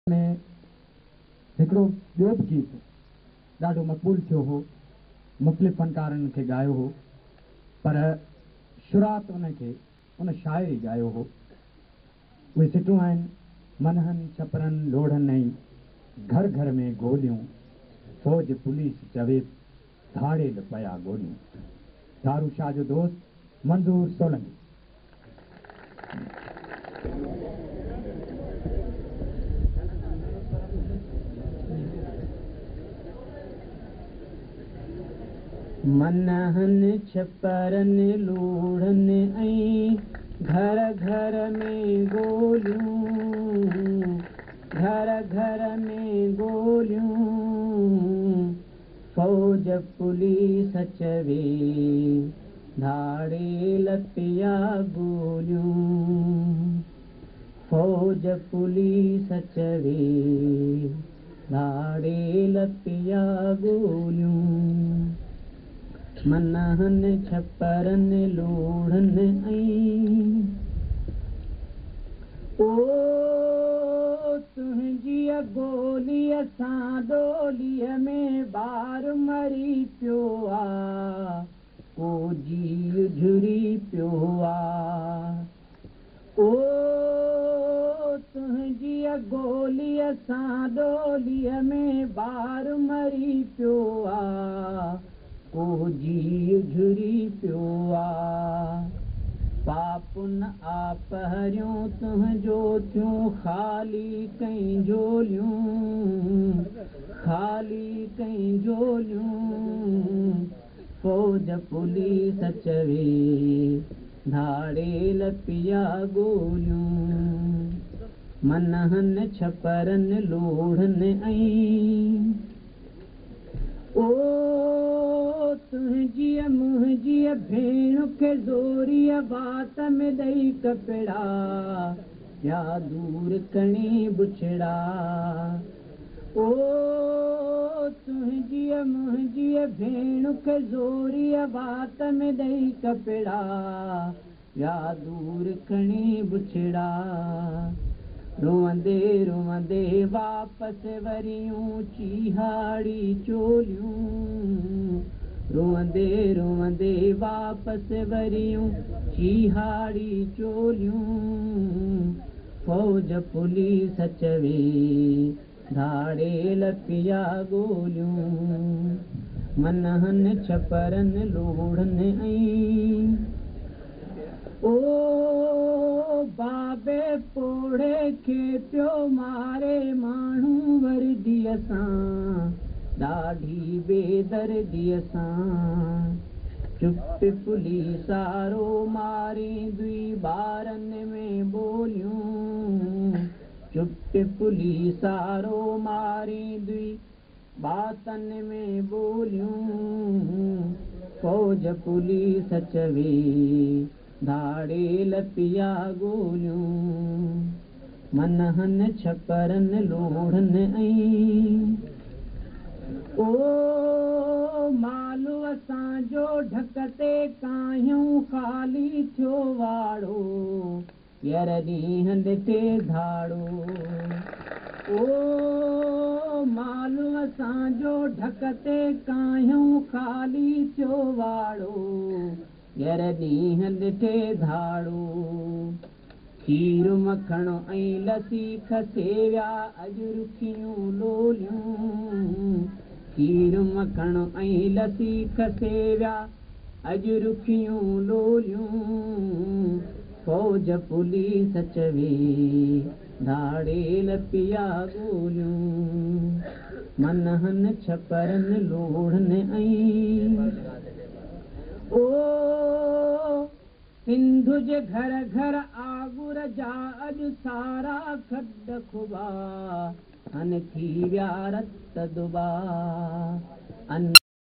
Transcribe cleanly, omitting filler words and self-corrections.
में हिकिड़ो ॿियो बि गीत ॾाढो मक़बूल थियो हो, मुख़्तलिफ़ फ़नकारनि खे ॻायो हो, पर शुरात उन शाइरी ॻायो हो। उहे सिटूं आहिनि, मनहनि छपरनि लोढ़नि ऐं घर घर में गोलियूं, फ़ौज पुलिस चवे धाड़े पिया गोलियूं। दारू शाह जो दोस्त मंजूर सोलंगी। मनहनि छपरनि लोढ़नि ऐं घर घर में गोलियूं, घर घर में गोलियूं, फ़ौज पुलिस चवे धाड़े पिया गोलियूं, फ़ौज पुलिस चवे धाड़े पिया गोलियूं। मनहनि छपरनि लोढ़नि ऐं ओ तुंहिंजी गोलीअ सां डोलीअ में ॿार मरी पियो आ, को जी झुरी पियो आ। ओ तुंहिंजी गोलीअ सां डोलीअ में ॿार मरी पियो आ, को जी झुरी पियो आ। पापुन आ पहिरियों तुंहिंजो थियूं ख़ाली कई झोलियूं, ख़ाली कई झोलियूं, फ़ौज पुलिस चवे धाड़े पिया गोलियूं। मनहनि छपरनि लोढ़नि ऐं ओ तुंहिंजी मुंहिंजी भेण खे ज़ोरीअ बात में ॾेई कपिड़ा, या दूर कणी बुछड़ा। ओ तुंहिंजी मुंहिंजी भेण खे ज़ोरीअ बात में ॾेई कपिड़ा, या दूर कणी बुछड़ा। रोअंदे रोअंदे वापसि वरियूं चीहाड़ी चोलियूं, रोअंदे रोअंदे वापसि वरियूं चीहाड़ी चोलियूं, फ़ौज पुलिस चवे धाड़े पिया गोलियूं। मनहनि छपरनि लोढ़नि ऐं ओ बाबे पोड़े खे पियो मारे माण्हू वर्दीअ सां, ॾाढी बेदर्दीअ सां। चुप पुलिसारो मारींदी ॿारनि में ॿोलियूं, चुप पुलिसारो मारींदी बातनि में ॿोलियूं, फ़ौज पुलिस चवे धाड़े पिया गोलियूं। मनहनि छपरनि लोढ़नि ऐं ओ मालू असांजो ढक ते कायूं ख़ाली थियो वाड़ो, यर ॾींहं ॾिठे धाड़ो। ओ मालू असांजो ढक ते कायूं ख़ाली थियो वाड़ो, यर ॾींहं ॾिठे धाड़ो। खीर मखण ऐं लसी खसे विया अॼु रुखियूं लोलियूं, खीर मखण ऐं लसी खसे विया अॼु रुखियूं लोलियूं, फ़ौज पुलिस चवे धाड़े पिया गोलियूं। मनहनि छपरनि लोढ़नि ऐं ओ सिंधु जे घर घर आगुर जा अॼु सारा खॾ खुबा, अन थी विया रत दुबा। अन